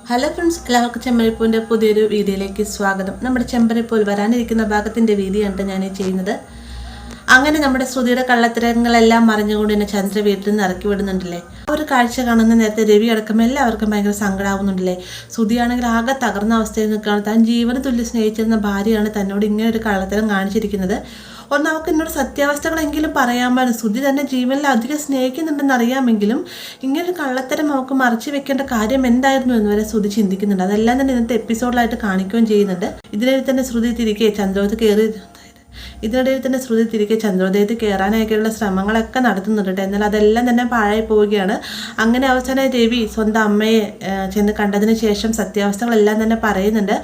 Hello friends, എല്ലാവർക്കും ചെമ്പരപ്പൂവിൻ്റെ പുതിയൊരു വീഡിയോയിലേക്ക് സ്വാഗതം. നമ്മുടെ ചെമ്പരപ്പൂവിൽ വരാനിരിക്കുന്ന ഭാഗത്തിൻ്റെ വീഡിയോയാണ് ഞാൻ ചെയ്യുന്നത്. അങ്ങനെ നമ്മുടെ ശ്രുതിയുടെ കള്ളത്തരങ്ങളെല്ലാം മറിഞ്ഞുകൊണ്ട് തന്നെ ചന്ദ്ര വീട്ടിൽ നിന്ന് ഇറക്കി വിടുന്നുണ്ടല്ലേ. ആ ഒരു കാഴ്ച കാണുന്ന നേരത്തെ രവി അടക്കം എല്ലാവർക്കും ഭയങ്കര സങ്കടമാവുന്നുണ്ടല്ലേ. ശ്രുതിയാണെങ്കിൽ ആകെ തകർന്ന അവസ്ഥയിൽ നിൽക്കുകയാണ്. താൻ ജീവന് തുല്യ സ്നേഹിച്ചിരുന്ന ഭാര്യയാണ് തന്നോട് ഇങ്ങനെ ഒരു കള്ളത്തരം കാണിച്ചിരിക്കുന്നത്. ഒന്ന് അവർക്ക് എന്നോട് സത്യാവസ്ഥകളെങ്കിലും പറയാൻ ശ്രുതി തന്നെ ജീവനിൽ അധികം സ്നേഹിക്കുന്നുണ്ടെന്ന് അറിയാമെങ്കിലും ഇങ്ങനൊരു കള്ളത്തരം അവർക്ക് മറച്ചു വെക്കേണ്ട കാര്യം എന്തായിരുന്നു എന്ന് വരെ ശ്രുതി ചിന്തിക്കുന്നുണ്ട്. അതെല്ലാം തന്നെ ഇന്നത്തെ എപ്പിസോഡിലായിട്ട് കാണിക്കുകയും ചെയ്യുന്നുണ്ട്. ഇതിനിടയിൽ തന്നെ ശ്രുതി തിരികെ ചന്ദ്രോദയത്തിൽ കയറാനായിട്ടുള്ള ശ്രമങ്ങളൊക്കെ നടത്തുന്നുണ്ട്. എന്നാൽ അതെല്ലാം തന്നെ പാഴായി പോവുകയാണ്. അങ്ങനെ അവസാനം രവി സ്വന്തം അമ്മയെ ചെന്ന് കണ്ടതിന് ശേഷം സത്യാവസ്ഥകളെല്ലാം തന്നെ പറയുന്നുണ്ട്.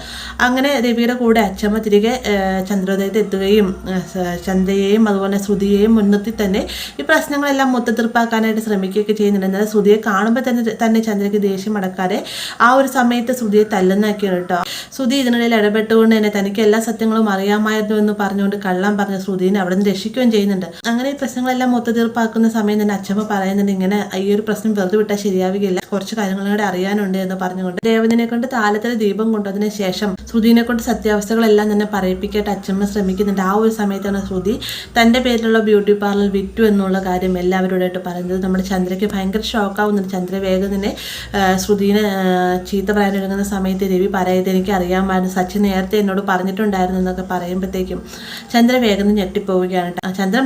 അങ്ങനെ രവിയുടെ കൂടെ അച്ഛമ്മ തിരികെ ചന്ദ്രോദയത്തിൽ എത്തുകയും ചന്ദ്രയെയും അതുപോലെ ശ്രുതിയെയും മുൻനിർത്തി തന്നെ ഈ പ്രശ്നങ്ങളെല്ലാം മൊത്തത്തീർപ്പാക്കാനായിട്ട് ശ്രമിക്കുകയൊക്കെ ചെയ്യുന്നുണ്ട്. എന്നാൽ ശ്രുതിയെ കാണുമ്പോൾ തന്നെ ചന്ദ്രയ്ക്ക് ദേഷ്യം അടക്കാതെ ആ ഒരു സമയത്ത് ശ്രുതിയെ തല്ലുന്നൊക്കെയാണ് കേട്ടോ. ശ്രുതി ഇതിനിടയിൽ ഇടപെട്ടുകൊണ്ട് തന്നെ തനിക്ക് എല്ലാ സത്യങ്ങളും അറിയാമായിരുന്നു എന്ന് പറഞ്ഞുകൊണ്ട് കള്ളം പറഞ്ഞ ശ്രുതിനെ അവിടെ നിന്ന് രക്ഷിക്കുകയും ചെയ്യുന്നുണ്ട്. അങ്ങനെ ഈ പ്രശ്നങ്ങളെല്ലാം മൊത്തത്തീർപ്പാക്കുന്ന സമയം തന്നെ അച്ഛമ്മ പറയുന്നുണ്ട്, ഇങ്ങനെ ഈ ഒരു പ്രശ്നം വെറുതെ വിട്ടാൽ ശരിയാവുകയില്ല, കുറച്ച് കാര്യങ്ങളൂടെ അറിയാനുണ്ട് എന്ന് പറഞ്ഞുകൊണ്ട് ദേവനെ കൊണ്ട് താലത്തിൽ ദീപം കൊണ്ടതിന് ശേഷം ശ്രുതിനെ കൊണ്ട് സത്യാവസ്ഥകളെല്ലാം തന്നെ പറയിപ്പിക്കായിട്ട് അച്ഛമ്മ ശ്രമിക്കുന്നുണ്ട്. ആ ഒരു സമയത്താണ് ശ്രുതി തൻ്റെ പേരിലുള്ള ബ്യൂട്ടി പാർലർ വിറ്റു എന്നുള്ള കാര്യം എല്ലാവരോടായിട്ട് പറയുന്നത്. നമ്മുടെ ചന്ദ്രയ്ക്ക് ഭയങ്കര ഷോക്കാവുന്നുണ്ട്. ചന്ദ്ര വേഗം തന്നെ ശ്രുതിനെ ചീത്ത പറയാനൊരുങ്ങുന്ന സമയത്ത് രവി പറയുന്നത് എനിക്ക് അറിയാമായിരുന്നു, സച്ചിൻ നേരത്തെ എന്നോട് പറഞ്ഞിട്ടുണ്ടായിരുന്നു എന്നൊക്കെ പറയുമ്പോഴത്തേക്കും ചന്ദ്ര വേഗം ഞെട്ടിപ്പോവുകയാണ്. ചന്ദ്ര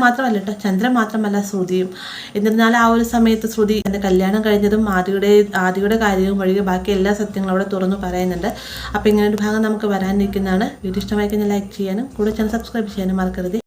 മാത്രമല്ല ശ്രുതിയും. എന്നിരുന്നാലും ആ ഒരു സമയത്ത് ശ്രുതി എൻ്റെ കല്യാണം കഴിഞ്ഞതും ആദിയുടെ കാര്യവും ഒഴികെ ബാക്കി എല്ലാ സത്യങ്ങളും അവിടെ തുറന്നു പറയുന്നുണ്ട്. അപ്പോൾ ഇങ്ങനെ ഒരു ഭാഗം നമുക്ക് വരാനിരിക്കുന്നതാണ്. വീഡിയോ ഇഷ്ടമായി കഴിഞ്ഞാൽ ലൈക്ക് ചെയ്യാനും കൂടെ ചാനൽ സബ്സ്ക്രൈബ് ചെയ്യാനും മറക്കരുത്.